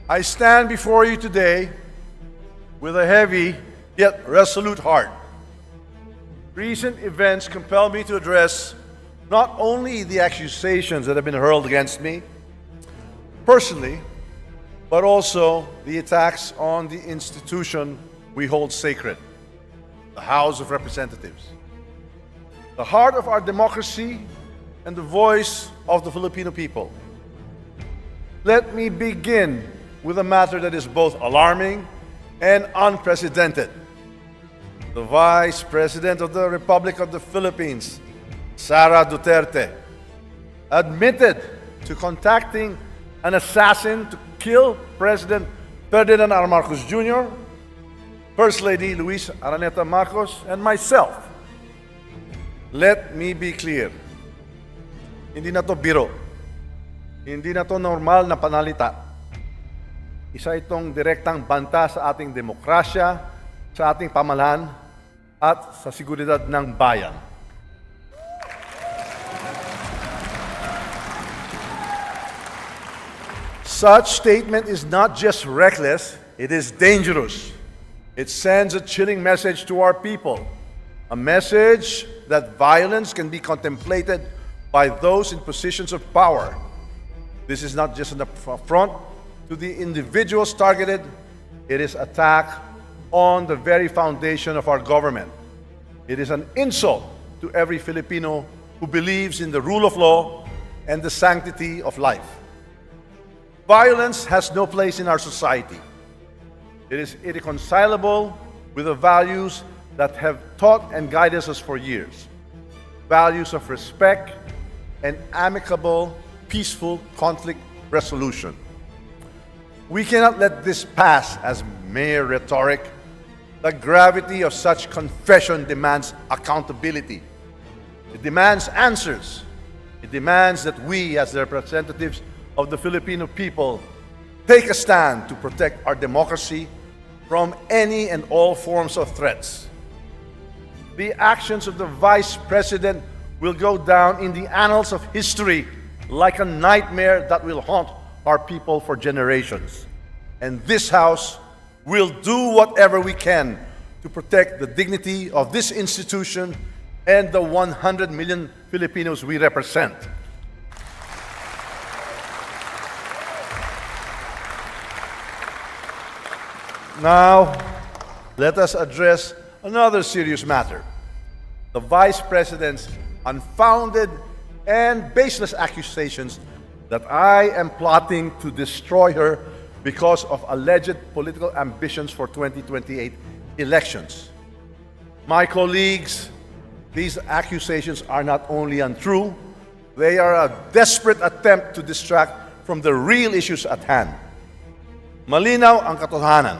I stand before you today with a heavy yet resolute heart. Recent events compel me to address not only the accusations that have been hurled against me personally, but also the attacks on the institution we hold sacred, the House of Representatives, the heart of our democracy and the voice of the Filipino people. Let me begin with a matter that is both alarming and unprecedented. The Vice President of the Republic of the Philippines, Sara Duterte, admitted to contacting an assassin to kill President Ferdinand R. Marcos Jr., First Lady Luis Araneta Marcos, and myself. Let me be clear. Hindi na to biro. Hindi na to normal na panalita. Isa itong direktang banta sa ating demokrasya, sa ating pamahalaan, at sa seguridad ng bayan. Such statement is not just reckless, it is dangerous. It sends a chilling message to our people, a message that violence can be contemplated by those in positions of power. This is not just an affront to the individuals targeted, it is attack on the very foundation of our government. It is an insult to every Filipino who believes in the rule of law and the sanctity of life. Violence has no place in our society. It is irreconcilable with the values that have taught and guided us for years. Values of respect and amicable, peaceful conflict resolution. We cannot let this pass as mere rhetoric. The gravity of such confession demands accountability. It demands answers. It demands that we, as the representatives of the Filipino people, take a stand to protect our democracy from any and all forms of threats. The actions of the Vice President will go down in the annals of history like a nightmare that will haunt our people for generations. And this House will do whatever we can to protect the dignity of this institution and the 100 million Filipinos we represent. Now, let us address another serious matter. The Vice President's unfounded and baseless accusations that I am plotting to destroy her because of alleged political ambitions for 2028 elections. My colleagues, these accusations are not only untrue, they are a desperate attempt to distract from the real issues at hand. Malinaw ang katotohanan.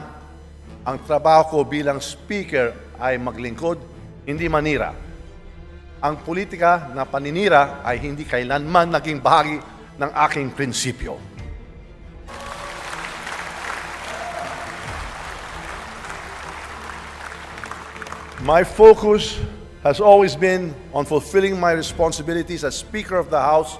Ang trabaho ko bilang speaker ay maglingkod, hindi manira. Ang politika na paninira ay hindi kailanman naging bahagi ng aking prinsipyo. My focus has always been on fulfilling my responsibilities as Speaker of the House,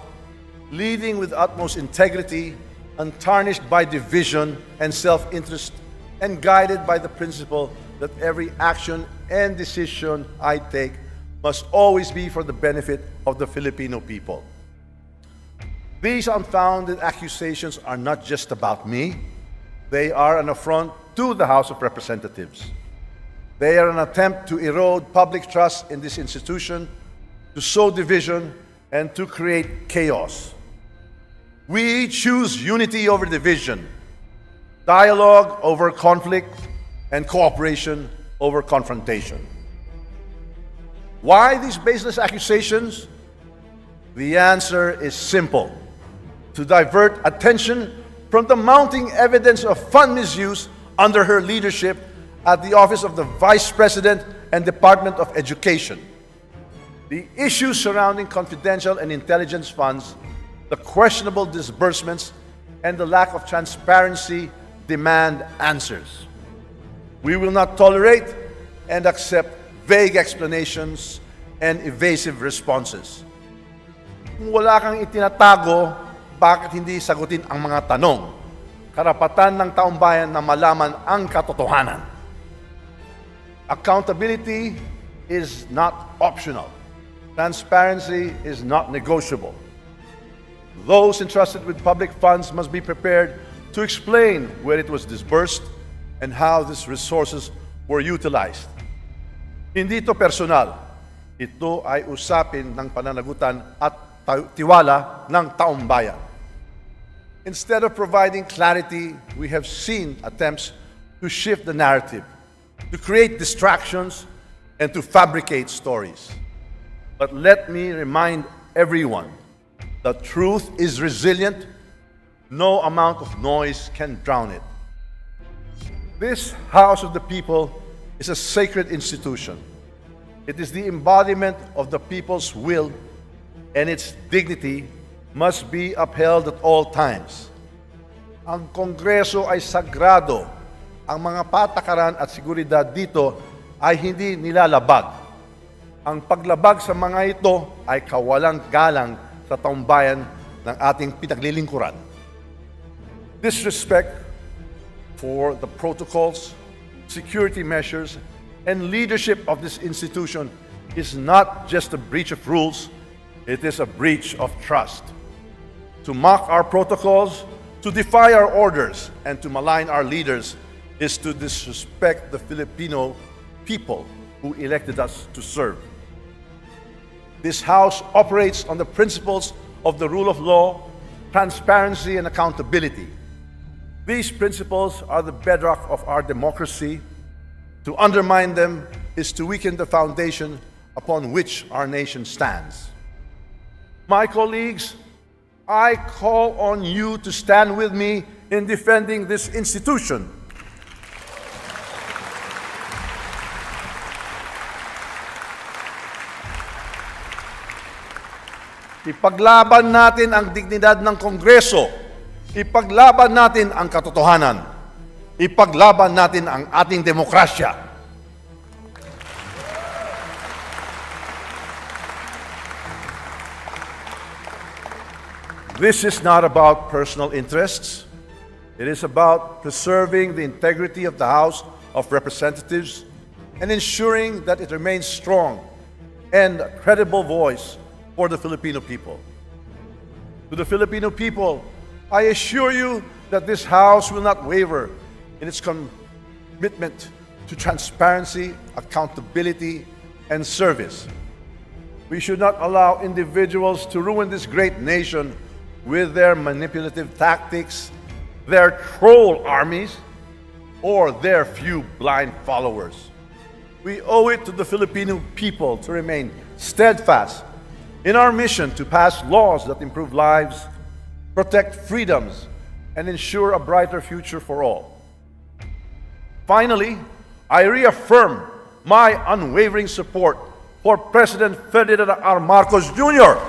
leading with utmost integrity, untarnished by division and self-interest, and guided by the principle that every action and decision I take must always be for the benefit of the Filipino people. These unfounded accusations are not just about me. They are an affront to the House of Representatives. They are an attempt to erode public trust in this institution, to sow division, and to create chaos. We choose unity over division, dialogue over conflict, and cooperation over confrontation. Why these baseless accusations? The answer is simple: to divert attention from the mounting evidence of fund misuse under her leadership at the Office of the Vice President and Department of Education. The issues surrounding confidential and intelligence funds, the questionable disbursements, and the lack of transparency demand answers. We will not tolerate and accept vague explanations and evasive responses. Kung wala kang itinatago, bakit hindi sagutin ang mga tanong? karapatan ng taumbayan na malaman ang katotohanan. Accountability is not optional. Transparency is not negotiable. Those entrusted with public funds must be prepared to explain where it was disbursed and how these resources were utilized. Hindi ito personal. Ito ay usapin ng pananagutan at tiwala ng taumbayan. Instead of providing clarity, we have seen attempts to shift the narrative, to create distractions, and to fabricate stories. But let me remind everyone that truth is resilient. No amount of noise can drown it. This House of the People is a sacred institution. It is the embodiment of the people's will, and its dignity must be upheld at all times. Ang Kongreso ay sagrado. Ang mga patakaran at seguridad dito ay hindi nilalabag. Ang paglabag sa mga ito ay kawalang galang sa taumbayan ng ating pinaglilingkuran. Disrespect for the protocols, security measures, and leadership of this institution is not just a breach of rules, it is a breach of trust. To mock our protocols, to defy our orders, and to malign our leaders is to disrespect the Filipino people who elected us to serve. This House operates on the principles of the rule of law, transparency, and accountability. These principles are the bedrock of our democracy. To undermine them is to weaken the foundation upon which our nation stands. My colleagues, I call on you to stand with me in defending this institution. Ipaglaban natin ang dignidad ng Kongreso. Ipaglaban natin ang katotohanan. Ipaglaban natin ang ating demokrasya. This is not about personal interests. It is about preserving the integrity of the House of Representatives and ensuring that it remains strong and a credible voice for the Filipino people. To the Filipino people, I assure you that this House will not waver in its commitment to transparency, accountability, and service. We should not allow individuals to ruin this great nation with their manipulative tactics, their troll armies, or their few blind followers. We owe it to the Filipino people to remain steadfast in our mission to pass laws that improve lives, protect freedoms, and ensure a brighter future for all. Finally, I reaffirm my unwavering support for President Ferdinand R. Marcos Jr.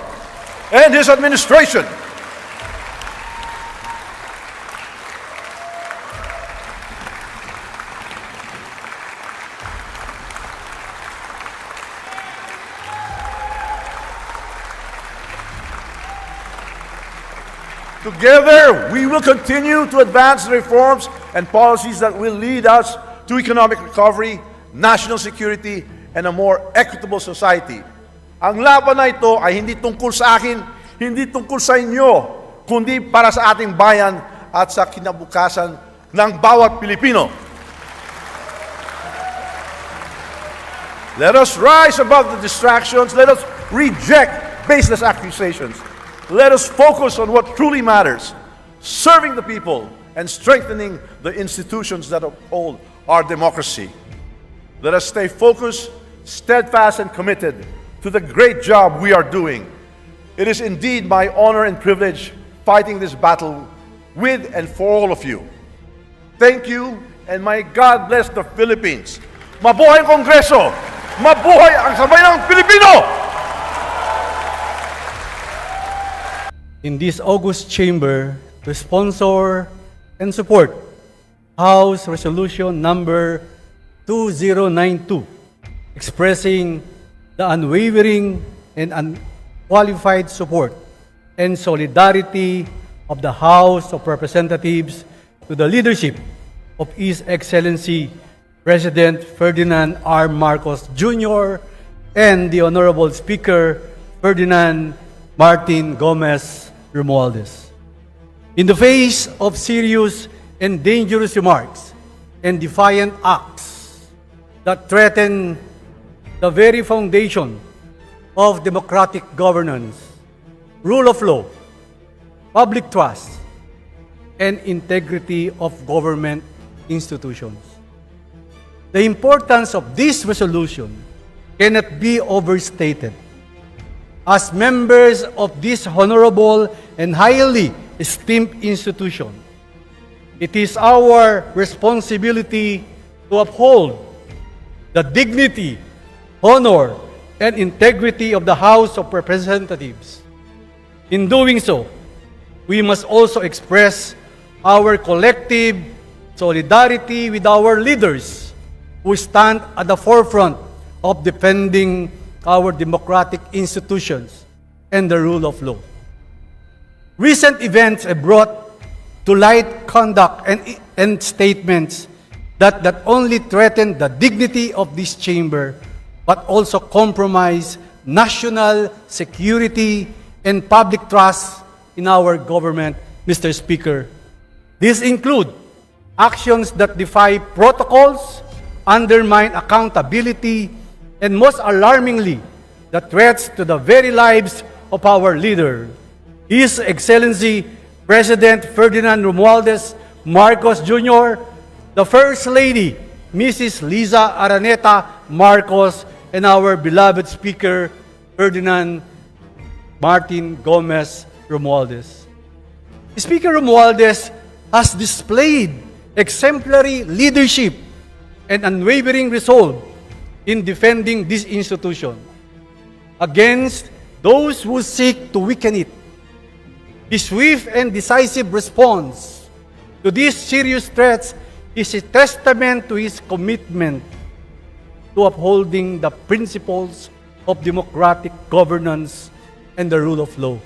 and his administration. Together, we will continue to advance the reforms and policies that will lead us to economic recovery, national security, and a more equitable society. Ang laban na ito ay hindi tungkol sa akin, hindi tungkol sa inyo, kundi para sa ating bayan at sa kinabukasan ng bawat Pilipino. Let us rise above the distractions. Let us reject baseless accusations. Let us focus on what truly matters, serving the people and strengthening the institutions that uphold our democracy. Let us stay focused, steadfast, and committed to the great job we are doing. It is indeed my honor and privilege fighting this battle with and for all of you. Thank you, and may God bless the Philippines. Mabuhay ang Kongreso! Mabuhay ang sambayanang Pilipino! In this august chamber to sponsor and support House Resolution number 2092, expressing the unwavering and unqualified support and solidarity of the House of Representatives to the leadership of His Excellency President Ferdinand R. Marcos Jr. and the Honorable Speaker Ferdinand Martin Gomez Romualdez. In the face of serious and dangerous remarks and defiant acts that threaten the very foundation of democratic governance, rule of law, public trust, and integrity of government institutions. The importance of this resolution cannot be overstated. As members of this honorable and highly esteemed institution, it is our responsibility to uphold the dignity, honor, and integrity of the House of Representatives. In doing so, we must also express our collective solidarity with our leaders who stand at the forefront of defending our democratic institutions and the rule of law. Recent events have brought to light conduct and statements that not only threaten the dignity of this chamber, but also compromise national security and public trust in our government, Mr. Speaker. These include actions that defy protocols, undermine accountability, and most alarmingly, the threats to the very lives of our leader, His Excellency President Ferdinand Romualdez Marcos Jr., the First Lady, Mrs. Liza Araneta Marcos, and our beloved Speaker, Ferdinand Martin Gomez Romualdez. Speaker Romualdez has displayed exemplary leadership and unwavering resolve in defending this institution against those who seek to weaken it. His swift and decisive response to these serious threats is a testament to his commitment to upholding the principles of democratic governance and the rule of law.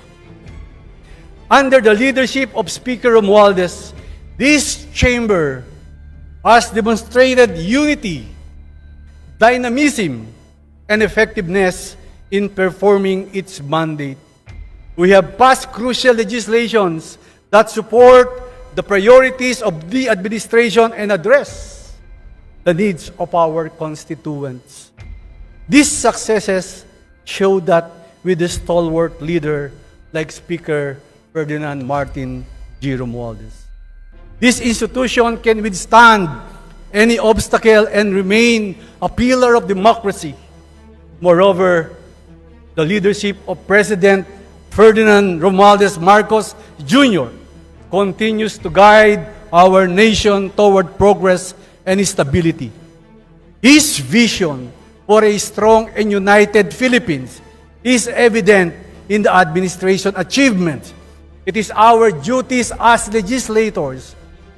Under the leadership of Speaker Romualdez, this chamber has demonstrated unity, dynamism, and effectiveness in performing its mandate. We have passed crucial legislations that support the priorities of the administration and address the needs of our constituents. These successes show that with a stalwart leader like Speaker Ferdinand Martin G. Romualdez, this institution can withstand any obstacle and remain a pillar of democracy. Moreover, the leadership of President Ferdinand Romualdez Marcos Jr. continues to guide our nation toward progress and stability. His vision for a strong and united Philippines is evident in the administration achievements. It is our duties as legislators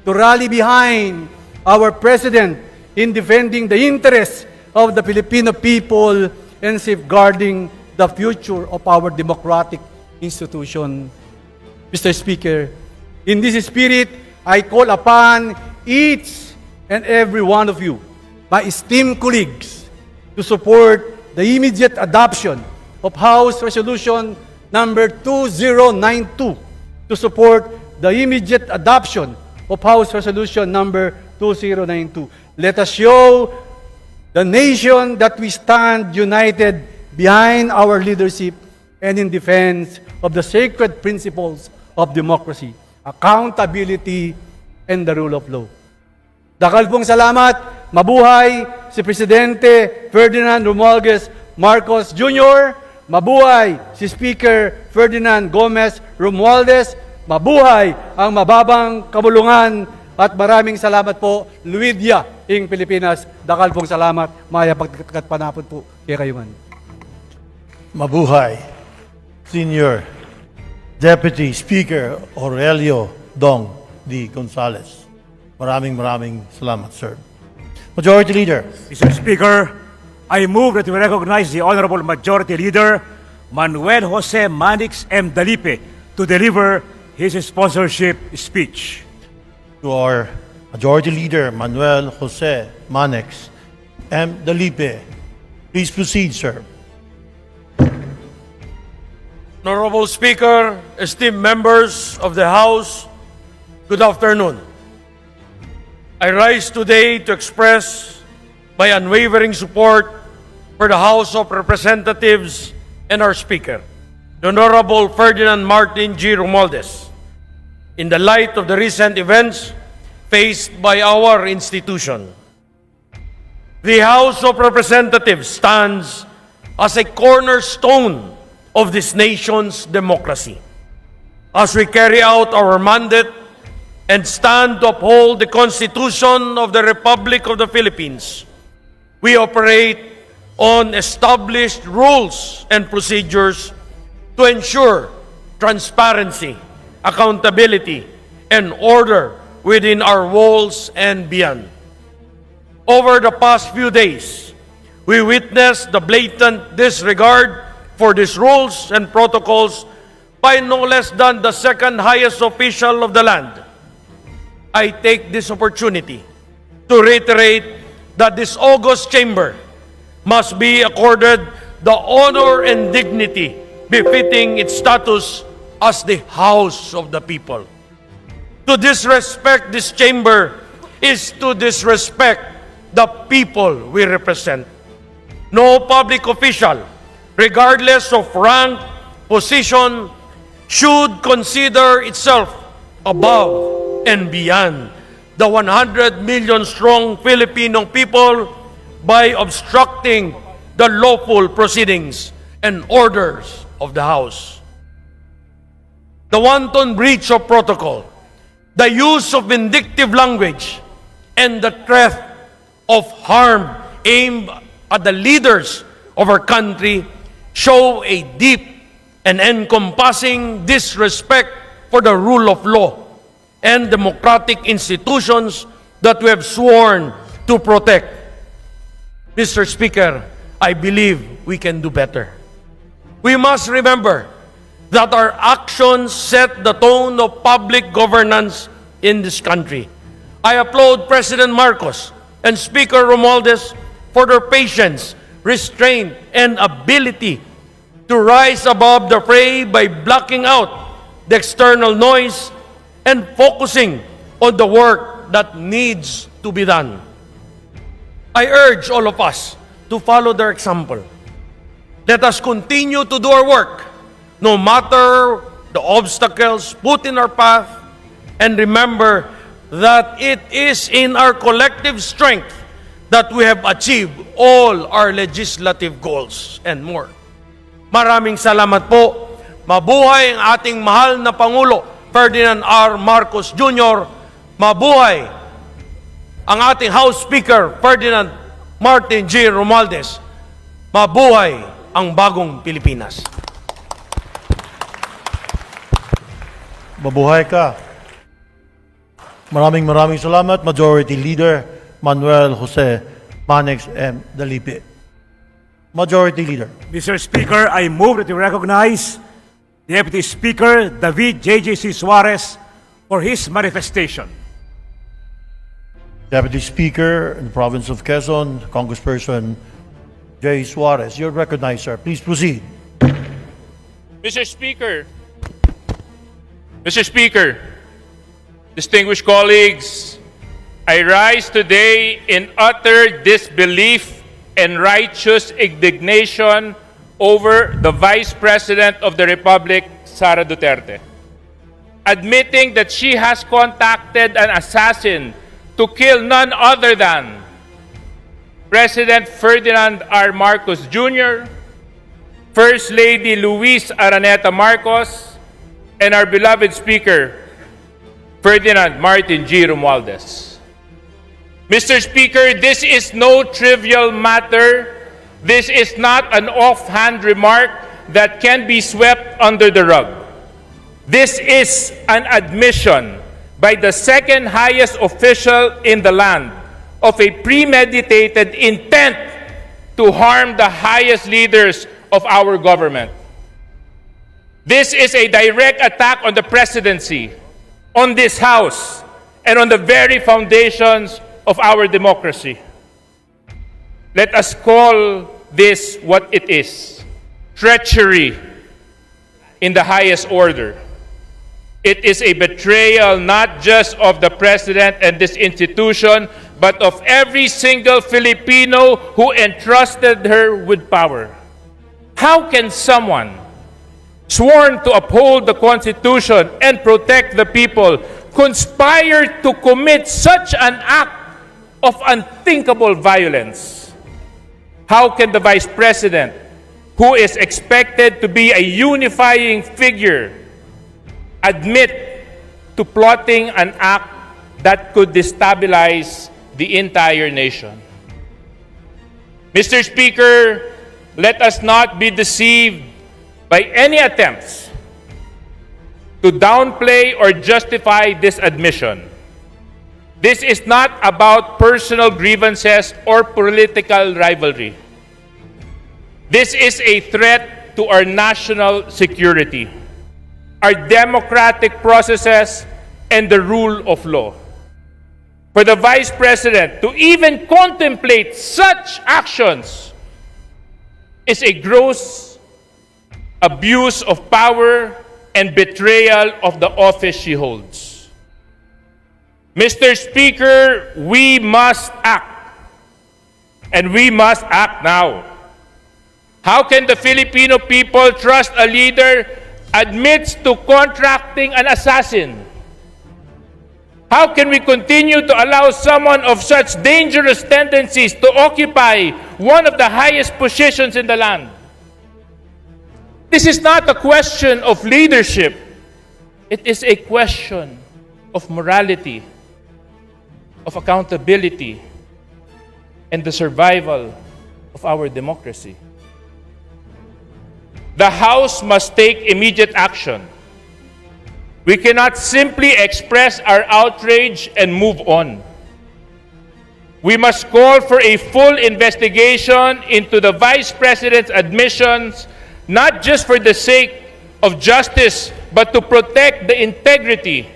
to rally behind our President in defending the interests of the Filipino people and safeguarding the future of our democratic institution. Mr. Speaker, in this spirit, I call upon each and every one of you, my esteemed colleagues, to support the immediate adoption of House Resolution number 2092, to support the immediate adoption of House Resolution number 2092. Let us show the nation that we stand united behind our leadership and in defense of the sacred principles of democracy, accountability, and the rule of law. Dakal pong salamat. Mabuhay si Presidente Ferdinand Romualdez Marcos Jr. Mabuhay si Speaker Ferdinand Gomez Romualdez. Mabuhay ang mababang kabulungan. At maraming salamat po, Luidia, ing Pilipinas. Dakal pong salamat. Maya pagkat panapon po kay kayuman. Mabuhay, Senior Deputy Speaker Aurelio Dong D. Gonzales. Maraming salamat, sir. Majority Leader. Mr. Speaker, I move that we recognize the Honorable Majority Leader, Manuel Jose Manix M. Dalipe, to deliver his sponsorship speech. to our Majority Leader, Manuel Jose Manex M. Dalipe. Please proceed, sir. Honorable Speaker, esteemed members of the House, good afternoon. I rise today to express my unwavering support for the House of Representatives and our Speaker, the Honorable Ferdinand Martin G. Romualdez, in the light of the recent events faced by our institution. The House of Representatives stands as a cornerstone of this nation's democracy. As we carry out our mandate and stand to uphold the Constitution of the Republic of the Philippines, we operate on established rules and procedures to ensure transparency, accountability, and order within our walls and beyond. Over the past few days, we witnessed the blatant disregard for these rules and protocols by no less than the second highest official of the land. I take this opportunity to reiterate that this august chamber must be accorded the honor and dignity befitting its status as the House of the People. To disrespect this chamber is to disrespect the people we represent. No public official, regardless of rank, position, should consider itself above and beyond the 100 million strong Filipino people by obstructing the lawful proceedings and orders of the House. The wanton breach of protocol, the use of vindictive language, and the threat of harm aimed at the leaders of our country show a deep and encompassing disrespect for the rule of law and democratic institutions that we have sworn to protect. Mr. Speaker, I believe we can do better. We must remember that our actions set the tone of public governance in this country. I applaud President Marcos and Speaker Romualdez for their patience, restraint, and ability to rise above the fray by blocking out the external noise and focusing on the work that needs to be done. I urge all of us to follow their example. Let us continue to do our work, no matter the obstacles put in our path, and remember that it is in our collective strength that we have achieved all our legislative goals and more. Maraming salamat po. Mabuhay ang ating mahal na Pangulo, Ferdinand R. Marcos Jr. Mabuhay ang ating House Speaker, Ferdinand Martin G. Romualdez. Mabuhay ang bagong Pilipinas. Mabuhay ka. Maraming salamat, Majority Leader Manuel Jose Manex M. Dalipe. Majority Leader. Mr. Speaker, I move that you recognize Deputy Speaker David J.J.C. Suarez for his manifestation. Deputy Speaker in the Province of Quezon, Congressperson J. Suarez. You're recognized, sir. Please proceed. Mr. Speaker, distinguished colleagues, I rise today in utter disbelief and righteous indignation over the Vice President of the Republic, Sara Duterte, admitting that she has contacted an assassin to kill none other than President Ferdinand R. Marcos Jr., First Lady Luis Araneta Marcos, and our beloved Speaker, Ferdinand Martin G. Romualdez. Mr. Speaker, this is no trivial matter. This is not an offhand remark that can be swept under the rug. This is an admission by the second highest official in the land of a premeditated intent to harm the highest leaders of our government. This is a direct attack on the presidency, on this House, and on the very foundations of our democracy. Let us call this what it is: treachery in the highest order. It is a betrayal not just of the President and this institution, but of every single Filipino who entrusted her with power. How can someone sworn to uphold the Constitution and protect the people conspire to commit such an act of unthinkable violence? How can the Vice President, who is expected to be a unifying figure, admit to plotting an act that could destabilize the entire nation? Mr. Speaker, let us not be deceived by any attempts to downplay or justify this admission. This is not about personal grievances or political rivalry. This is a threat to our national security, our democratic processes, and the rule of law. For the Vice President to even contemplate such actions is a gross abuse of power and betrayal of the office she holds. Mr. Speaker, we must act, and we must act now. How can the Filipino people trust a leader admits to contracting an assassin? How can we continue to allow someone of such dangerous tendencies to occupy one of the highest positions in the land? This is not a question of leadership. It is a question of morality, of accountability, and the survival of our democracy. The House must take immediate action. We cannot simply express our outrage and move on. We must call for a full investigation into the Vice President's admissions, not just for the sake of justice, but to protect the integrity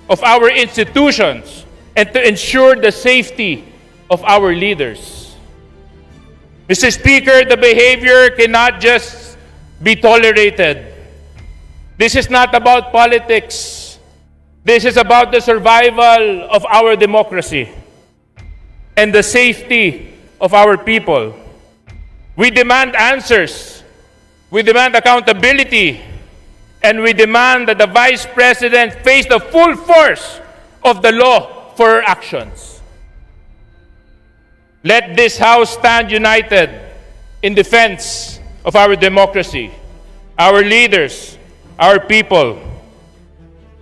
of our institutions and to ensure the safety of our leaders. Mr. Speaker, the behavior cannot just be tolerated. This is not about politics. This is about the survival of our democracy and the safety of our people. We demand answers. We demand accountability. And we demand that the Vice President face the full force of the law for her actions. Let this House stand united in defense of our democracy, our leaders, our people.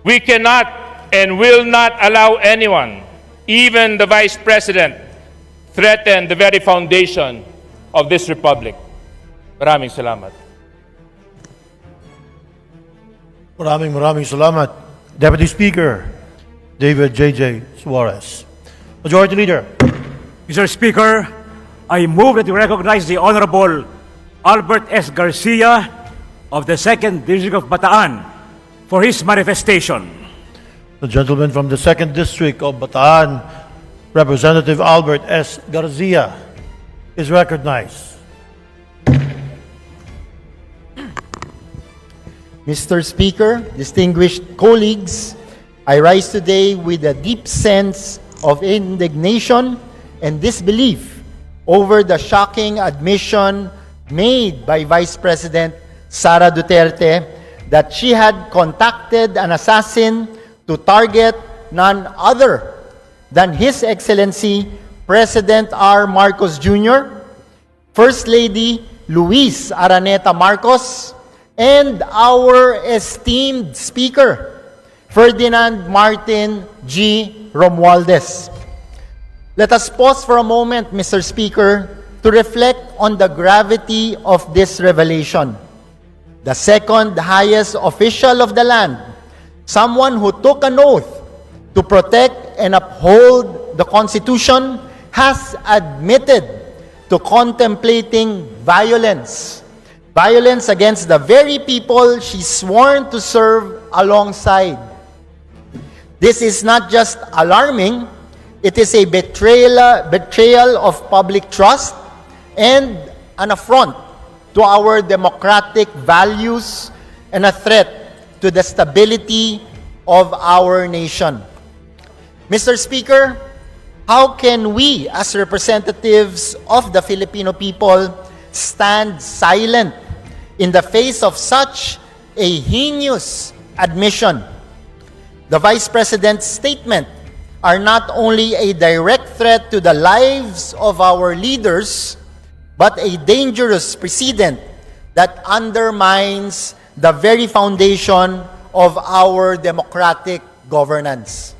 We cannot and will not allow anyone, even the Vice President, threaten the very foundation of this republic. Maraming salamat. Maraming salamat. Deputy Speaker David J.J. Suarez. Majority Leader. Mr. Speaker, I move that you recognize the Honorable Albert S. Garcia of the 2nd District of Bataan for his manifestation. The gentleman from the 2nd District of Bataan, Representative Albert S. Garcia, is recognized. Mr. Speaker, distinguished colleagues, I rise today with a deep sense of indignation and disbelief over the shocking admission made by Vice President Sara Duterte that she had contacted an assassin to target none other than His Excellency President R. Marcos Jr., First Lady Luis Araneta Marcos, and our esteemed Speaker, Ferdinand Martin G. Romualdez. Let us pause for a moment, Mr. Speaker, to reflect on the gravity of this revelation. The second highest official of the land, someone who took an oath to protect and uphold the Constitution, has admitted to contemplating violence. Violence against the very people she sworn to serve alongside. This is not just alarming, it is a betrayal of public trust and an affront to our democratic values and a threat to the stability of our nation. Mr. Speaker, how can we as representatives of the Filipino people stand silent in the face of such a heinous admission? The Vice President's statement are not only a direct threat to the lives of our leaders, but a dangerous precedent that undermines the very foundation of our democratic governance.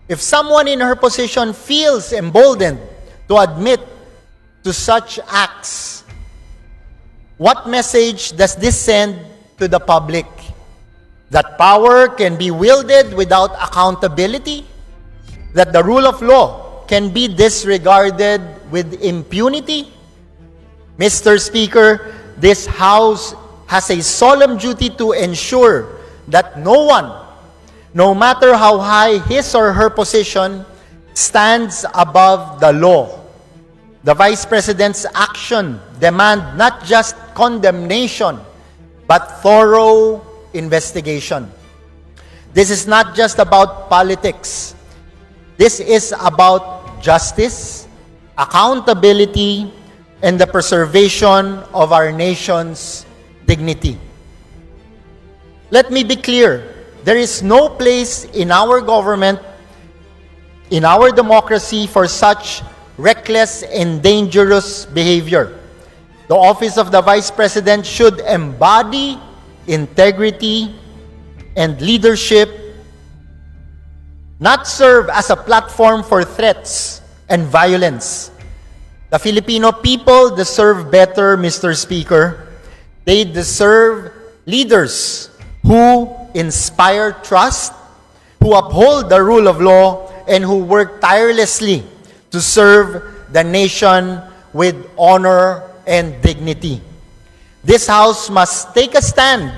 If someone in her position feels emboldened to admit to such acts, what message does this send to the public? That power can be wielded without accountability? That the rule of law can be disregarded with impunity? Mr. Speaker, this House has a solemn duty to ensure that no one, no matter how high his or her position, stands above the law. The Vice President's action demand not just condemnation, but thorough investigation. This is not just about politics. This is about justice, accountability, and the preservation of our nation's dignity. Let me be clear, there is no place in our government, in our democracy, for such reckless and dangerous behavior. The office of the Vice President should embody integrity and leadership, not serve as a platform for threats and violence. The Filipino people deserve better, Mr. Speaker. They deserve leaders who inspire trust, who uphold the rule of law, and who work tirelessly to serve the nation with honor and dignity. This House must take a stand.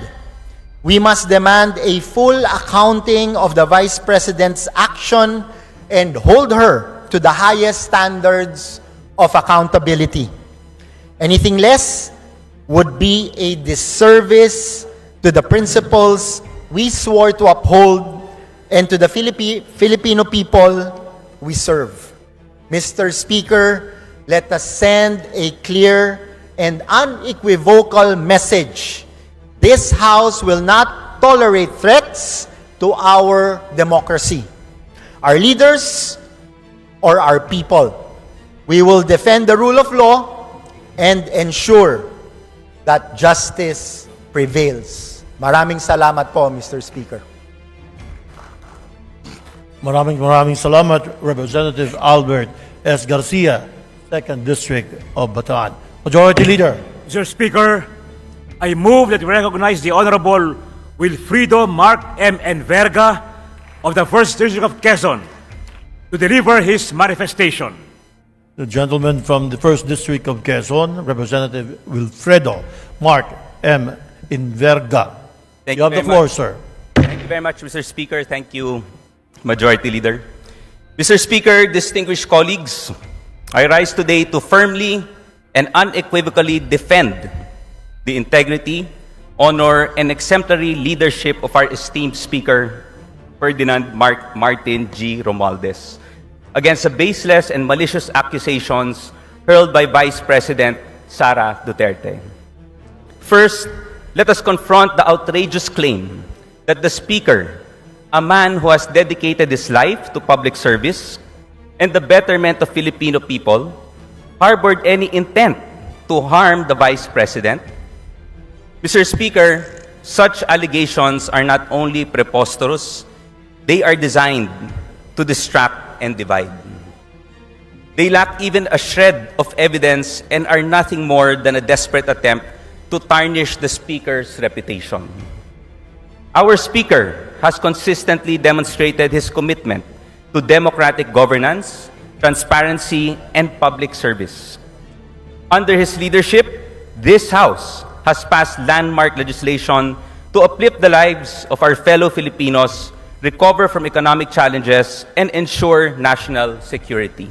We must demand a full accounting of the Vice President's action and hold her to the highest standards of accountability. Anything less would be a disservice to the principles we swore to uphold and to the Filipino people we serve. Mr. Speaker, let us send a clear and unequivocal message. This House will not tolerate threats to our democracy, our leaders, or our people. We will defend the rule of law and ensure that justice prevails. Maraming salamat po, Mr. Speaker. Maraming salamat, Representative Albert S. Garcia, 2nd District of Bataan. Majority Leader. Mr. Speaker, I move that we recognize the Honorable Wilfrido Mark M. Enverga of the 1st District of Quezon to deliver his manifestation. The gentleman from the 1st District of Quezon, Representative Wilfredo Mark M. Enverga. Thank You have the very floor, much. sir. Thank you very much, Mr. Speaker. Thank you, Majority Leader. Mr. Speaker, distinguished colleagues, I rise today to firmly and unequivocally defend the integrity, honor, and exemplary leadership of our esteemed Speaker, Ferdinand Martin G. Romualdez, against the baseless and malicious accusations hurled by Vice President Sara Duterte. First, let us confront the outrageous claim that the Speaker, a man who has dedicated his life to public service and the betterment of Filipino people, harbored any intent to harm the Vice President. Mr. Speaker, such allegations are not only preposterous, they are designed to distract and divide. They lack even a shred of evidence and are nothing more than a desperate attempt to tarnish the Speaker's reputation. Our Speaker has consistently demonstrated his commitment to democratic governance, transparency, and public service. Under his leadership, this House has passed landmark legislation to uplift the lives of our fellow Filipinos recover from economic challenges, and ensure national security.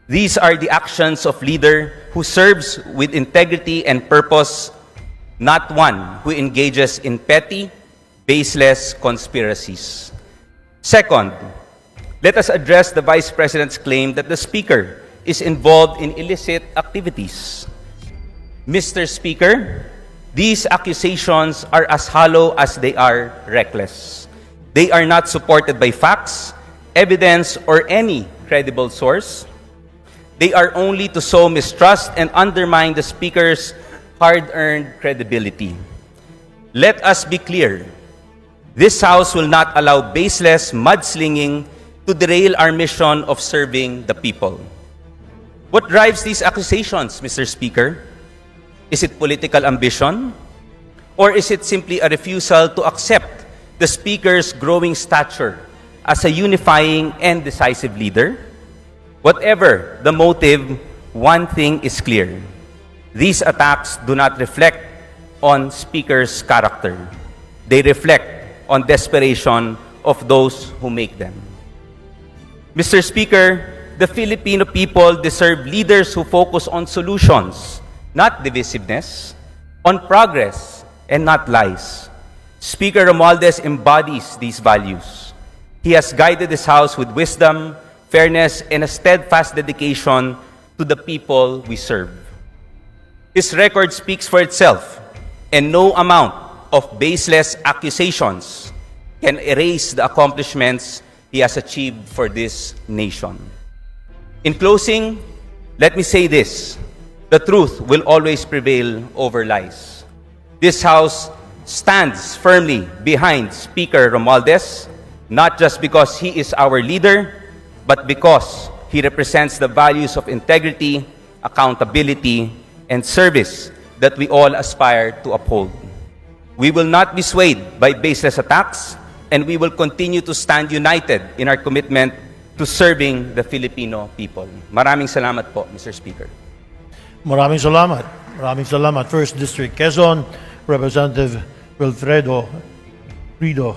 These are the actions of leader who serves with integrity and purpose, not one who engages in petty, baseless conspiracies. Second, let us address the Vice President's claim that the Speaker is involved in illicit activities. Mr. Speaker, these accusations are as hollow as they are reckless. They are not supported by facts, evidence, or any credible source. They are only to sow mistrust and undermine the Speaker's hard-earned credibility. Let us be clear. This House will not allow baseless mudslinging to derail our mission of serving the people. What drives these accusations, Mr. Speaker? Is it political ambition? Or is it simply a refusal to accept the Speaker's growing stature as a unifying and decisive leader? Whatever the motive, one thing is clear. These attacks do not reflect on Speaker's character. They reflect on desperation of those who make them. Mr. Speaker, the Filipino people deserve leaders who focus on solutions, not divisiveness, on progress, and not lies. Speaker Romualdez embodies these values. He has guided this House with wisdom, fairness, and a steadfast dedication to the people we serve. His record speaks for itself, and no amount of baseless accusations can erase the accomplishments he has achieved for this nation. In closing, let me say this: the truth will always prevail over lies. This House stands firmly behind Speaker Romualdez, not just because he is our leader, but because he represents the values of integrity, accountability, and service that we all aspire to uphold. We will not be swayed by baseless attacks, and we will continue to stand united in our commitment to serving the Filipino people. Maraming salamat po, Mr. Speaker. Maraming salamat. Maraming salamat. First District, Quezon, Representative Wilfredo Rido,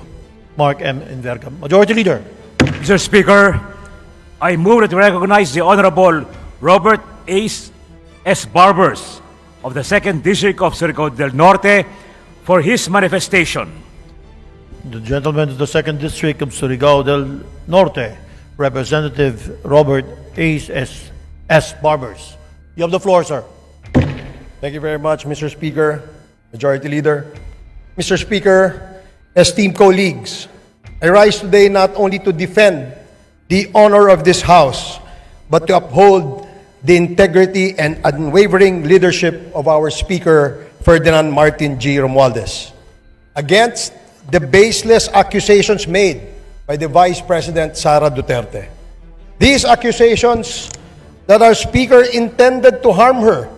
Mark M. Inverga. Majority Leader. Mr. Speaker, I move that we recognize the Honorable Robert S. Barbers of the 2nd District of Surigao del Norte for his manifestation. The gentleman of the 2nd District of Surigao del Norte, Representative Robert S. Barbers. You have the floor, sir. Thank you very much, Mr. Speaker, Majority Leader. Mr. Speaker, esteemed colleagues, I rise today not only to defend the honor of this House, but to uphold the integrity and unwavering leadership of our Speaker, Ferdinand Martin G. Romualdez, against the baseless accusations made by the Vice President, Sara Duterte. These accusations that our Speaker intended to harm her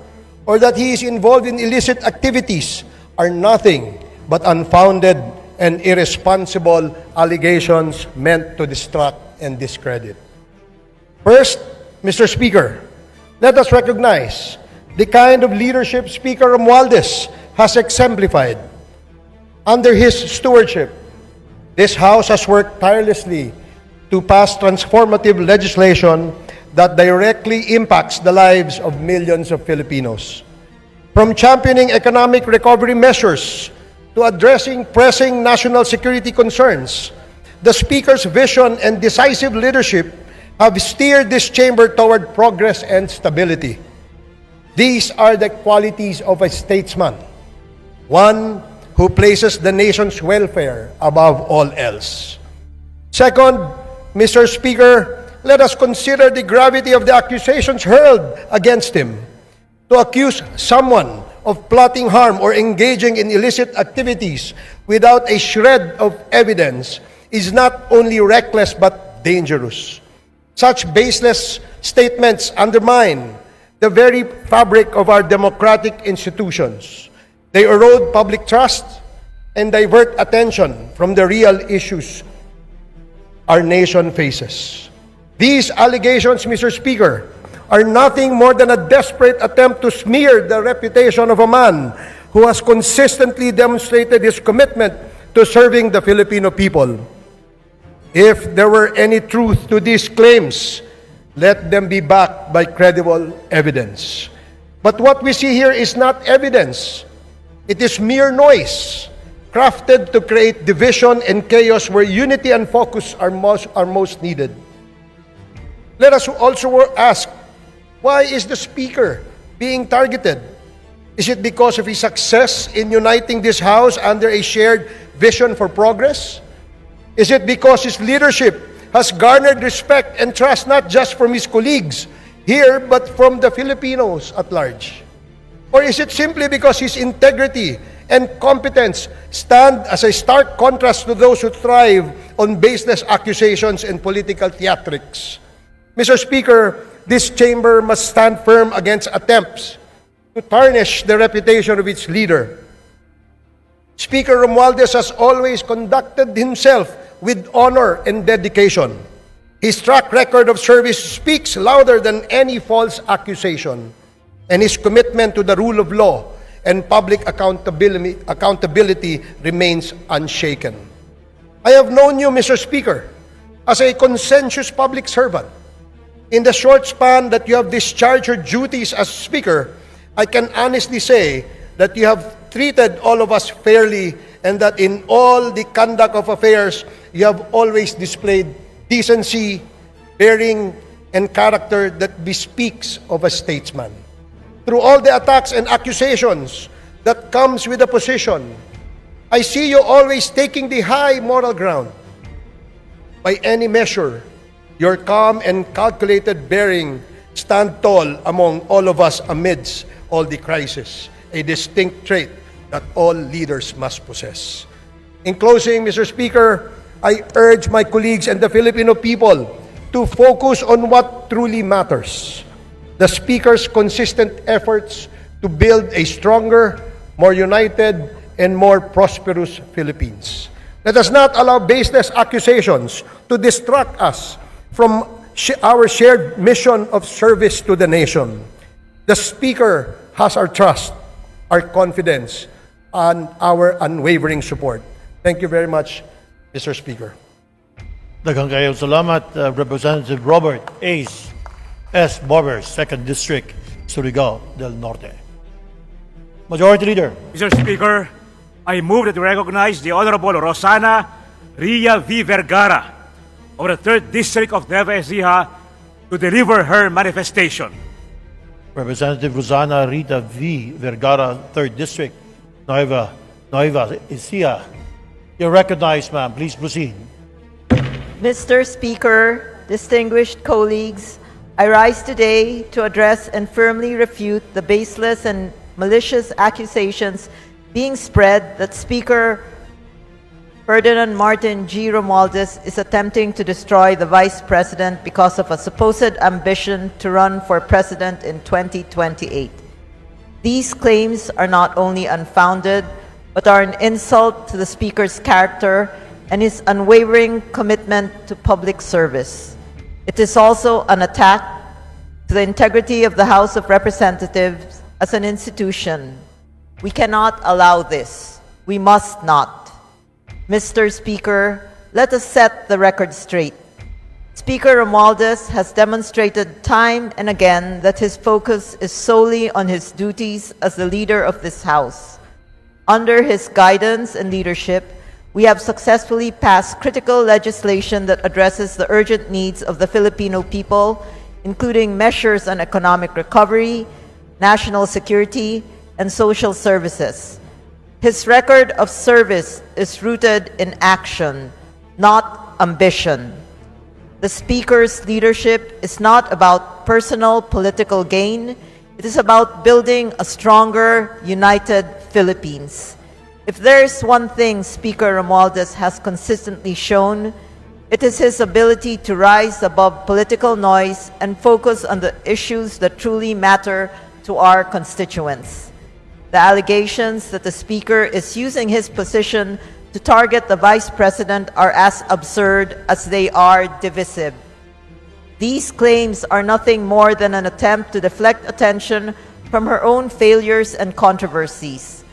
or that he is involved in illicit activities are nothing but unfounded and irresponsible allegations meant to distract and discredit. First, Mr. Speaker, let us recognize the kind of leadership Speaker Romualdez has exemplified. Under his stewardship, this House has worked tirelessly to pass transformative legislation that directly impacts the lives of millions of Filipinos. From championing economic recovery measures to addressing pressing national security concerns, the Speaker's vision and decisive leadership have steered this chamber toward progress and stability. These are the qualities of a statesman, one who places the nation's welfare above all else. Second, Mr. Speaker, let us consider the gravity of the accusations hurled against him. To accuse someone of plotting harm or engaging in illicit activities without a shred of evidence is not only reckless but dangerous. Such baseless statements undermine the very fabric of our democratic institutions. They erode public trust and divert attention from the real issues our nation faces. These allegations, Mr. Speaker, are nothing more than a desperate attempt to smear the reputation of a man who has consistently demonstrated his commitment to serving the Filipino people. If there were any truth to these claims, let them be backed by credible evidence. But what we see here is not evidence. It is mere noise, crafted to create division and chaos where unity and focus are most needed. Let us also ask, why is the Speaker being targeted? Is it because of his success in uniting this House under a shared vision for progress? Is it because his leadership has garnered respect and trust not just from his colleagues here, but from the Filipinos at large? Or is it simply because his integrity and competence stand as a stark contrast to those who thrive on baseless accusations and political theatrics? Mr. Speaker, this chamber must stand firm against attempts to tarnish the reputation of its leader. Speaker Romualdez has always conducted himself with honor and dedication. His track record of service speaks louder than any false accusation, and his commitment to the rule of law and public accountability remains unshaken. I have known you, Mr. Speaker, as a conscientious public servant. In the short span that you have discharged your duties as Speaker, I can honestly say that you have treated all of us fairly, and that in all the conduct of affairs, you have always displayed decency, bearing, and character that bespeaks of a statesman. Through all the attacks and accusations that comes with a position, I see you always taking the high moral ground. By any measure, your calm and calculated bearing stand tall among all of us amidst all the crisis, a distinct trait that all leaders must possess. In closing, Mr. Speaker, I urge my colleagues and the Filipino people to focus on what truly matters: the Speaker's consistent efforts to build a stronger, more united, and more prosperous Philippines. Let us not allow baseless accusations to distract us from our shared mission of service to the nation. The Speaker has our trust, our confidence, and our unwavering support. Thank you very much, Mr. Speaker. Daghang kayo salamat, Representative Robert Ace S. Barbers, 2nd District, Surigao del Norte. Majority Leader. Mr. Speaker, I move that we recognize the Honorable Rosana Ria V. Vergara of the 3rd District of Nueva Ecija to deliver her manifestation. Representative Rosana Rita V. Vergara, 3rd District, Nueva Ecija. You're recognized, ma'am. Please proceed. Mr. Speaker, distinguished colleagues, I rise today to address and firmly refute the baseless and malicious accusations being spread that Speaker Ferdinand Martin G. Romualdez is attempting to destroy the Vice President because of a supposed ambition to run for President in 2028. These claims are not only unfounded, but are an insult to the Speaker's character and his unwavering commitment to public service. It is also an attack to the integrity of the House of Representatives as an institution. We cannot allow this. We must not. Mr. Speaker, let us set the record straight. Speaker Romualdez has demonstrated time and again that his focus is solely on his duties as the leader of this House. Under his guidance and leadership, we have successfully passed critical legislation that addresses the urgent needs of the Filipino people, including measures on economic recovery, national security, and social services. His record of service is rooted in action, not ambition. The Speaker's leadership is not about personal political gain. It is about building a stronger, united Philippines. If there is one thing Speaker Romualdez has consistently shown, it is his ability to rise above political noise and focus on the issues that truly matter to our constituents. The allegations that the Speaker is using his position to target the Vice President are as absurd as they are divisive. These claims are nothing more than an attempt to deflect attention from her own failures and controversies.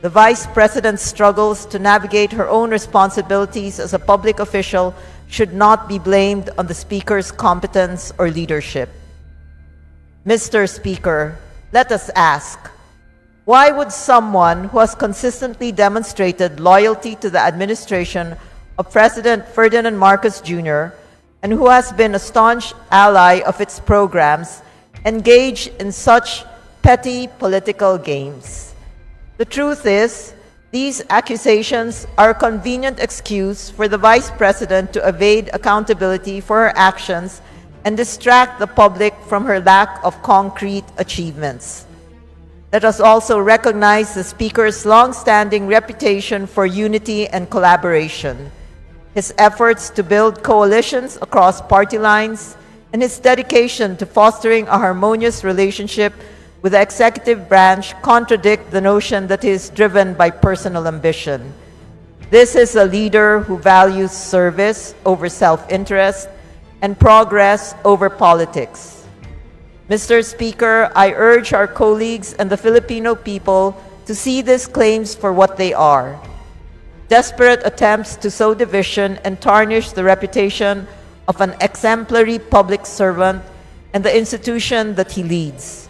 The Vice President struggles to navigate her own responsibilities as a public official should not be blamed on the Speaker's competence or leadership. Mr. Speaker, let us ask, why would someone who has consistently demonstrated loyalty to the administration of President Ferdinand Marcos Jr. and who has been a staunch ally of its programs engage in such petty political games? The truth is, these accusations are a convenient excuse for the Vice President to evade accountability for her actions and distract the public from her lack of concrete achievements. Let us also recognize the Speaker's long-standing reputation for unity and collaboration, his efforts to build coalitions across party lines, and his dedication to fostering a harmonious relationship with the executive branch contradict the notion that he is driven by personal ambition. This is a leader who values service over self-interest and progress over politics. Mr. Speaker, I urge our colleagues and the Filipino people to see these claims for what they are: desperate attempts to sow division and tarnish the reputation of an exemplary public servant and the institution that he leads.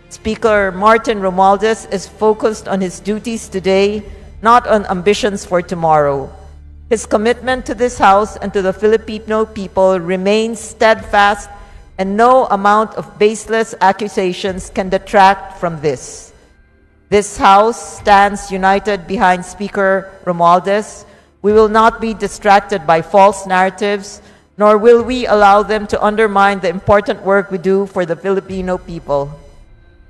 Speaker Martin Romualdez is focused on his duties today, not on ambitions for tomorrow. His commitment to this House and to the Filipino people remains steadfast, and no amount of baseless accusations can detract from this. This House stands united behind Speaker Romualdez. We will not be distracted by false narratives, nor will we allow them to undermine the important work we do for the Filipino people.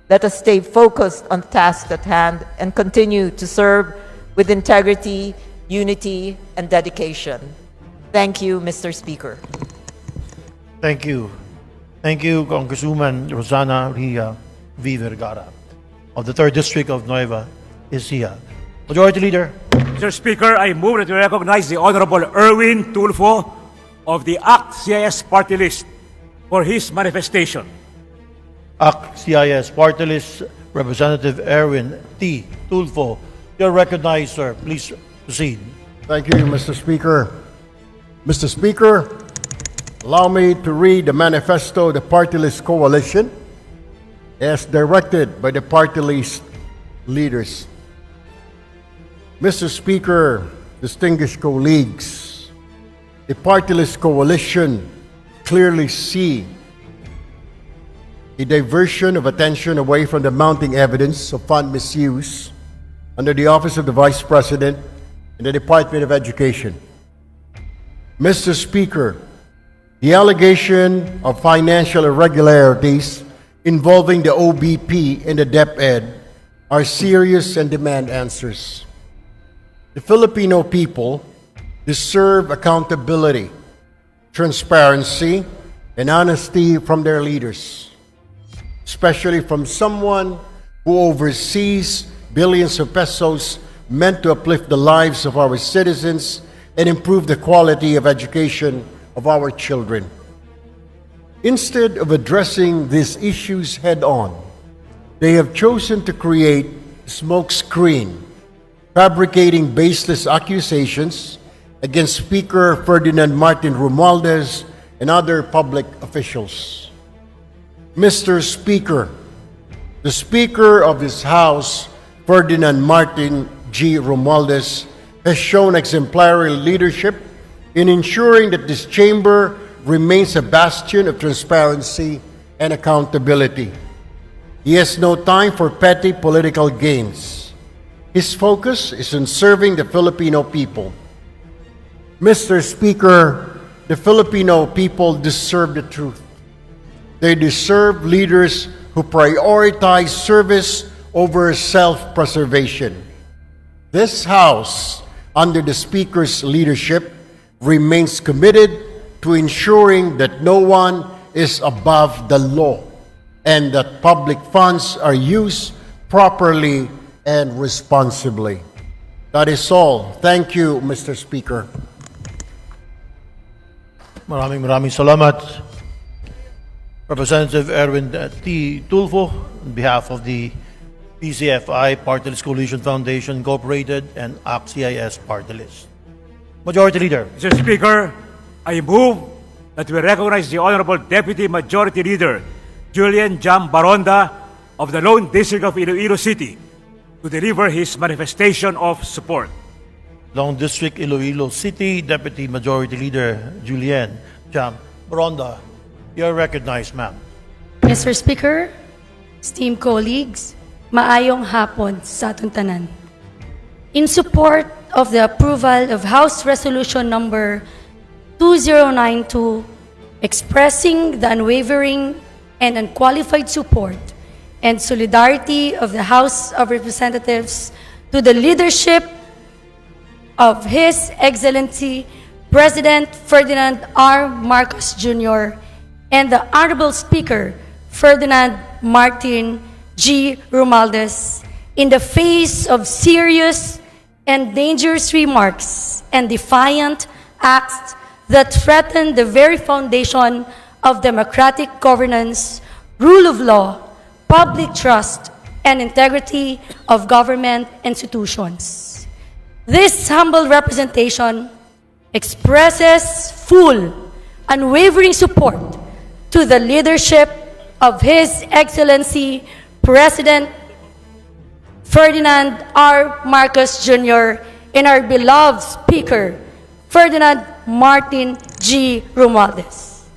Let us stay focused on the task at hand and continue to serve with integrity, unity, and dedication. Thank you, Mr. Speaker. Thank you. Thank you, Congresswoman Rosana Ria V. Vergara of the 3rd District of Nueva Ecija. Majority Leader. Mr. Speaker, I move that we recognize the Honorable Erwin Tulfo of the ACT-CIS party list for his manifestation. ACT-CIS Party List Representative Erwin T. Tulfo. You're recognized, sir. Please proceed. Thank you, Mr. Speaker. Mr. Speaker, allow me to read the manifesto of the party list coalition as directed by the party list leaders. Mr. Speaker, distinguished colleagues, the party list coalition clearly see a diversion of attention away from the mounting evidence of fund misuse under the Office of the Vice President in the Department of Education. Mr. Speaker, the allegation of financial irregularities involving the OBP and the DepEd are serious and demand answers. The Filipino people deserve accountability, transparency, and honesty from their leaders, especially from someone who oversees billions of pesos meant to uplift the lives of our citizens and improve the quality of education of our children. Instead of addressing these issues head-on, they have chosen to create a smokescreen, fabricating baseless accusations against Speaker Ferdinand Martin Romualdez and other public officials. Mr. Speaker, the Speaker of this House, Ferdinand Martin G. Romualdez, has shown exemplary leadership in ensuring that this chamber remains a bastion of transparency and accountability. He has no time for petty political games. His focus is on serving the Filipino people. Mr. Speaker, the Filipino people deserve the truth. They deserve leaders who prioritize service over self-preservation. This House, under the Speaker's leadership, remains committed to ensuring that no one is above the law and that public funds are used properly and responsibly. That is all. Thank you, Mr. Speaker. Maraming salamat. Representative Erwin T. Tulfo, on behalf of the PCFI Party List Coalition Foundation Incorporated and ACT-CIS Party List. Majority Leader. Mr. Speaker, I move that we recognize the Honorable Deputy Majority Leader, Julian Jam Baronda of the Lone District of Iloilo City, to deliver his manifestation of support. Long District, Iloilo City, Deputy Majority Leader Julian Jam Baronda. You're recognized, ma'am. Mr. Speaker, esteemed colleagues, maayong hapon sa atong tanan. In support of the approval of House Resolution Number 2092, expressing the unwavering and unqualified support and solidarity of the House of Representatives to the leadership of His Excellency President Ferdinand R. Marcos Jr. and the Honorable Speaker Ferdinand Martin G. Romualdez in the face of serious and dangerous remarks and defiant acts that threaten the very foundation of democratic governance, rule of law, public trust, and integrity of government institutions. This humble representation expresses full, unwavering support to the leadership of His Excellency President Ferdinand R. Marcos Jr. and our beloved Speaker, Ferdinand Martin G. Romualdez.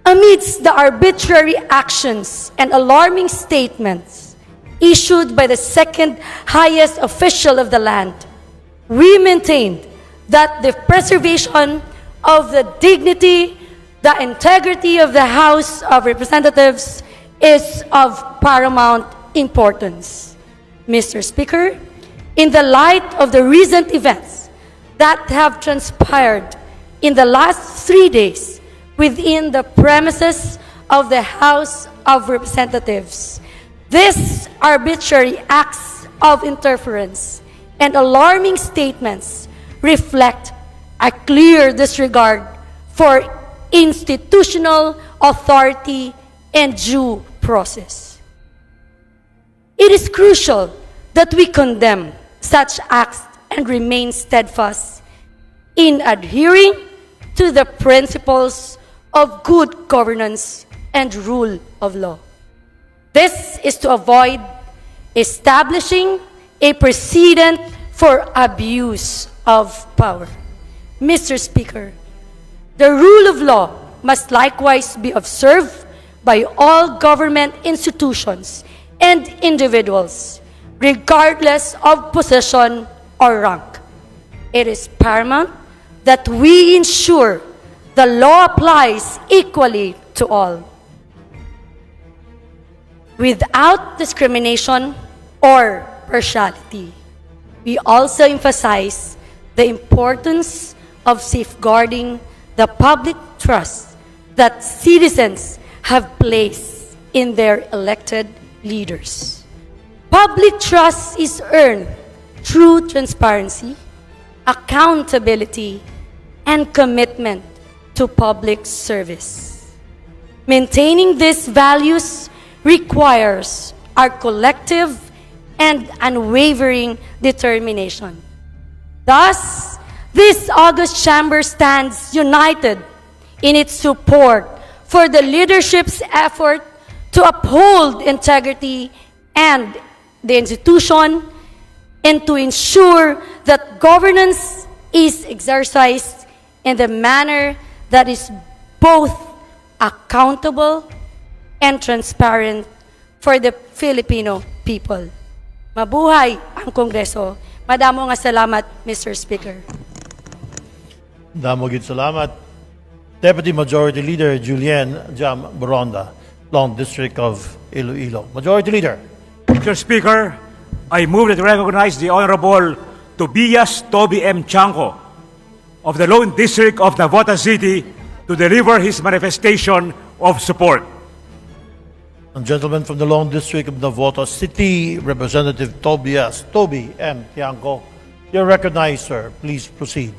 Amidst the arbitrary actions and alarming statements issued by the second highest official of the land, we maintained that the preservation of the dignity, the integrity of the House of Representatives is of paramount importance. Mr. Speaker, in the light of the recent events that have transpired in the last 3 days within the premises of the House of Representatives, these arbitrary acts of interference and alarming statements reflect a clear disregard for institutional authority and due process. It is crucial that we condemn such acts and remain steadfast in adhering to the principles of good governance and rule of law. This is to avoid establishing a precedent for abuse of power. Mr. Speaker, the rule of law must likewise be observed by all government institutions and individuals, regardless of position or rank. It is paramount that we ensure the law applies equally to all, without discrimination or partiality. We also emphasize the importance of safeguarding the public trust that citizens have placed in their elected leaders. Public trust is earned through transparency, accountability, and commitment to public service. Maintaining these values requires our collective and unwavering determination. Thus, this august chamber stands united in its support for the leadership's effort to uphold integrity and the institution and to ensure that governance is exercised in the manner that is both accountable and transparent for the Filipino people. Mabuhay ang Kongreso. Madamo nga salamat, Mr. Speaker. Damo gid salamat. Deputy Majority Leader Julian Jam Baronda, Long District of Iloilo. Majority Leader. Mr. Speaker, I move that we recognize the Honorable Tobias Toby M. Chanco of the Lone District of Navotas City to deliver his manifestation of support. And gentleman from the Long District of Navotas City, Representative Toby M. Tiangco. You're recognized, sir. Please proceed.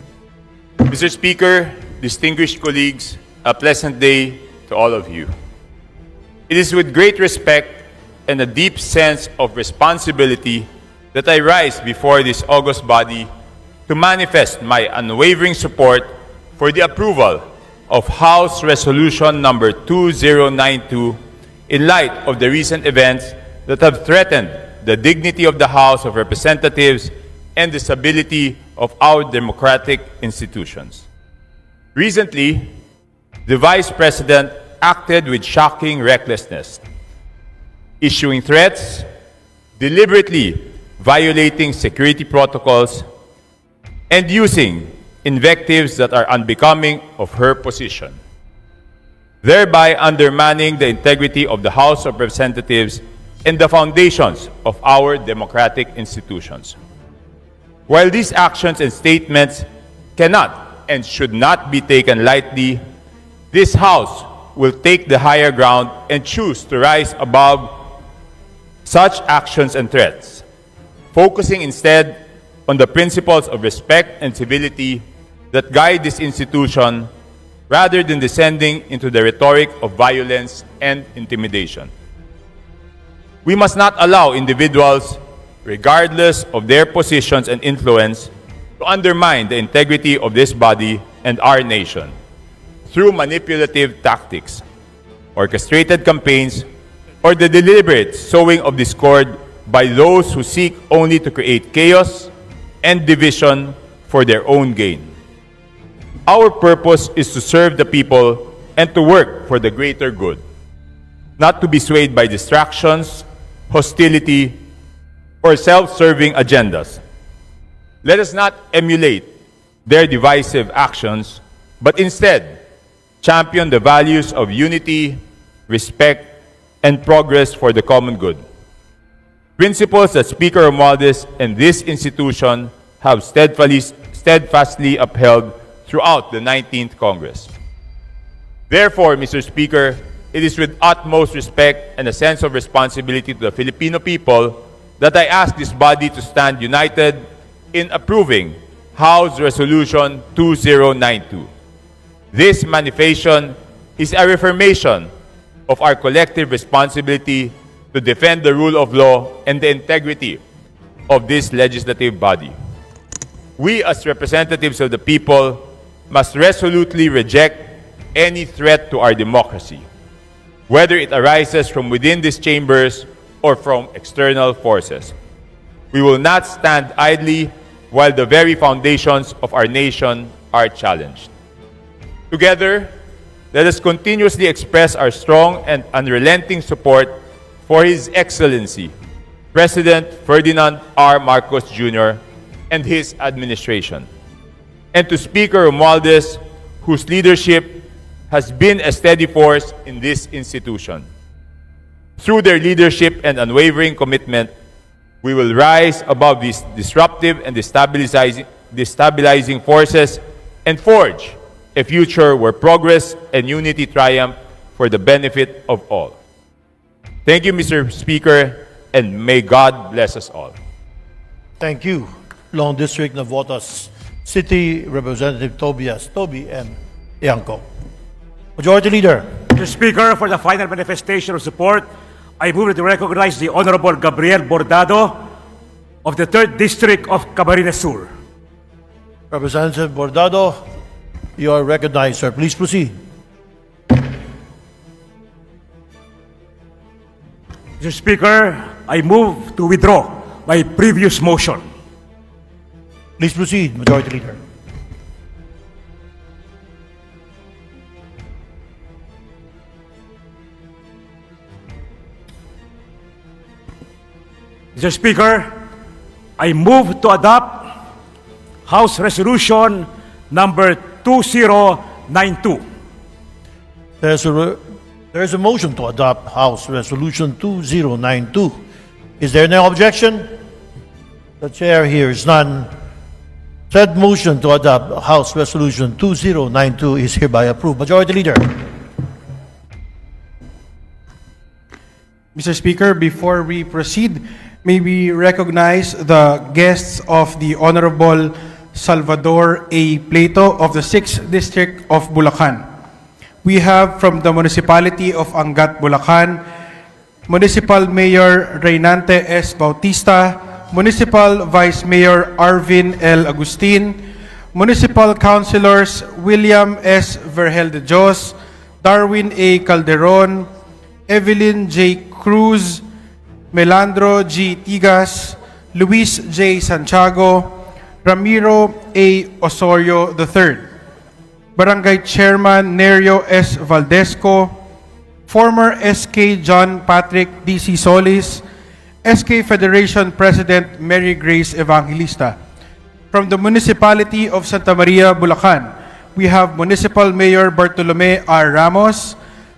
Mr. Speaker, distinguished colleagues, a pleasant day to all of you. It is with great respect and a deep sense of responsibility that I rise before this august body to manifest my unwavering support for the approval of House Resolution number 2092 in light of the recent events that have threatened the dignity of the House of Representatives and the stability of our democratic institutions. Recently, the Vice President acted with shocking recklessness, issuing threats, deliberately violating security protocols, and using invectives that are unbecoming of her position, thereby undermining the integrity of the House of Representatives and the foundations of our democratic institutions. While these actions and statements cannot and should not be taken lightly, this House will take the higher ground and choose to rise above such actions and threats, focusing instead on the principles of respect and civility that guide this institution rather than descending into the rhetoric of violence and intimidation. We must not allow individuals, regardless of their positions and influence, to undermine the integrity of this body and our nation through manipulative tactics, orchestrated campaigns, or the deliberate sowing of discord by those who seek only to create chaos and division for their own gain. Our purpose is to serve the people and to work for the greater good, not to be swayed by distractions, hostility, or self-serving agendas. Let us not emulate their divisive actions, but instead champion the values of unity, respect, and progress for the common good. Principles that Speaker Romualdez and this institution have steadfastly upheld throughout the 19th Congress. Therefore, Mr. Speaker, it is with utmost respect and a sense of responsibility to the Filipino people that I ask this body to stand united in approving House Resolution 2092. This manifestation is a reaffirmation of our collective responsibility to defend the rule of law and the integrity of this legislative body. We, as representatives of the people, must resolutely reject any threat to our democracy, whether it arises from within these chambers or from external forces. We will not stand idly while the very foundations of our nation are challenged. Together, let us continuously express our strong and unrelenting support for His Excellency, President Ferdinand R. Marcos Jr. and his administration, and to Speaker Romualdez, whose leadership has been a steady force in this institution. Through their leadership and unwavering commitment, we will rise above these disruptive and destabilizing forces and forge a future where progress and unity triumph for the benefit of all. Thank you, Mr. Speaker, and may God bless us all. Thank you, Long District Navotas City Representative Toby M. Ianco. Majority Leader. Mr. Speaker, for the final manifestation of support, I move to recognize the Honorable Gabriel Bordado of the 3rd District of Camarines Sur. Representative Bordado, you are recognized, sir. Please proceed. Mr. Speaker, I move to withdraw my previous motion. Please proceed, Majority Leader. Mr. Speaker, I move to adopt House Resolution number 2092. There's a motion to adopt House Resolution 2092. Is there no objection? The chair hears none. Said motion to adopt House Resolution 2092 is hereby approved. Majority Leader. Mr. Speaker, before we proceed, may we recognize the guests of the Honorable Salvador A. Plato of the 6th District of Bulacan. We have from the Municipality of Angat, Bulacan, Municipal Mayor Reynante S. Bautista, Municipal Vice Mayor Arvin L. Agustin, Municipal Councilors William S. Vergel de Dios, Darwin A. Calderon, Evelyn J. Cruz, Melandro G. Tigas, Luis J. Santiago, Ramiro A. Osorio III. Barangay Chairman Nerio S. Valdesco, former SK John Patrick D.C. Solis, SK Federation President Mary Grace Evangelista. From the Municipality of Santa Maria, Bulacan, we have Municipal Mayor Bartolome R. Ramos,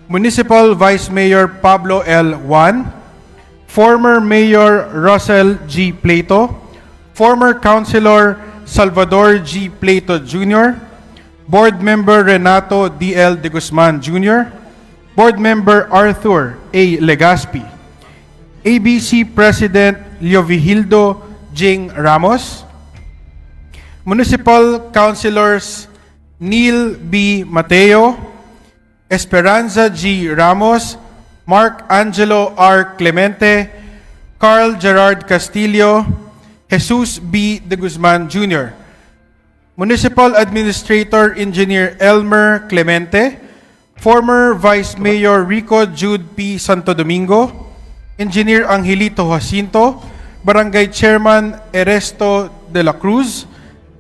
Municipal Vice Mayor Pablo L. Juan, former Mayor Russell G. Plato, former Councilor Salvador G. Plato Jr., Board Member Renato D.L. de Guzman Jr., Board Member Arthur A. Legaspi, ABC President Leovigildo Jing Ramos, Municipal Councilors Neil B. Mateo, Esperanza G. Ramos, Mark Angelo R. Clemente, Carl Gerard Castillo, Jesus B. de Guzman Jr., Municipal Administrator Engineer Elmer Clemente, former Vice Mayor Rico Jude P. Santo Domingo, Engineer Angelito Jacinto, Barangay Chairman Eresto de la Cruz,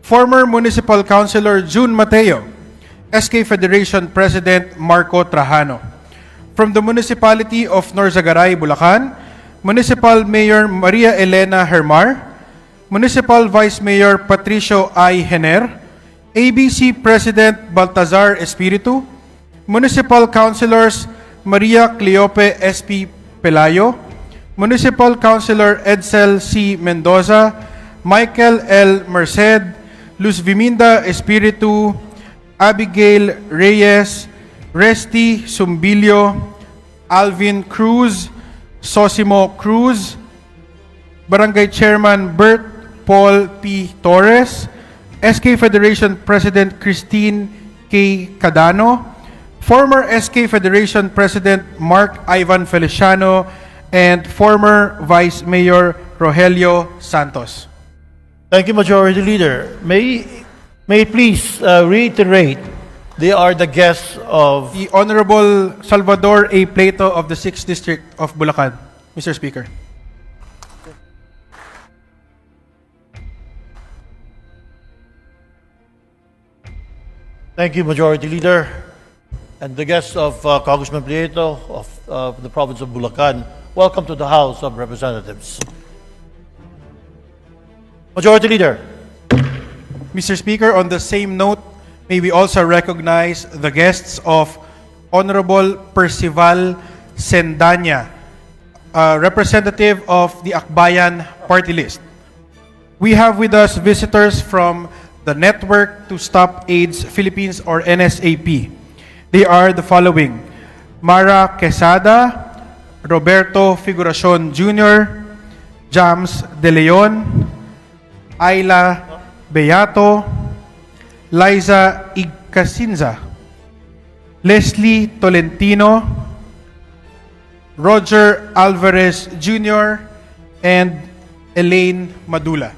former Municipal Councilor June Mateo, SK Federation President Marco Trajano. From the Municipality of Norzagaray, Bulacan, Municipal Mayor Maria Elena Hermar, Municipal Vice Mayor Patricio I. Hener, ABC President Baltazar Espiritu, Municipal Councilors Maria Cleope S.P. Pelayo, Municipal Councilor Edsel C. Mendoza, Michael L. Merced, Luz Viminda Espiritu, Abigail Reyes, Resty Sumbilio, Alvin Cruz, Sosimo Cruz, Barangay Chairman Bert Paul P. Torres, SK Federation President Christine K. Cadano, former SK Federation President Mark Ivan Feliciano, and former Vice Mayor Rogelio Santos. Thank you, Majority Leader. May please reiterate, they are the guests of... The Honorable Salvador A. Plato of the 6th District of Bulacan, Mr. Speaker. Thank you, Majority Leader. And the guests of Congressman Prieto of the province of Bulacan, welcome to the House of Representatives. Majority Leader. Mr. Speaker, on the same note, may we also recognize the guests of Honorable Percival Sendanya, representative of the Akbayan Party List. We have with us visitors from the Network to Stop AIDS Philippines, or NSAP. They are the following: Mara Quesada, Roberto Figuracion Jr., Jams De Leon, Ayla Beato, Liza Igcasinza, Leslie Tolentino, Roger Alvarez Jr., and Elaine Madula.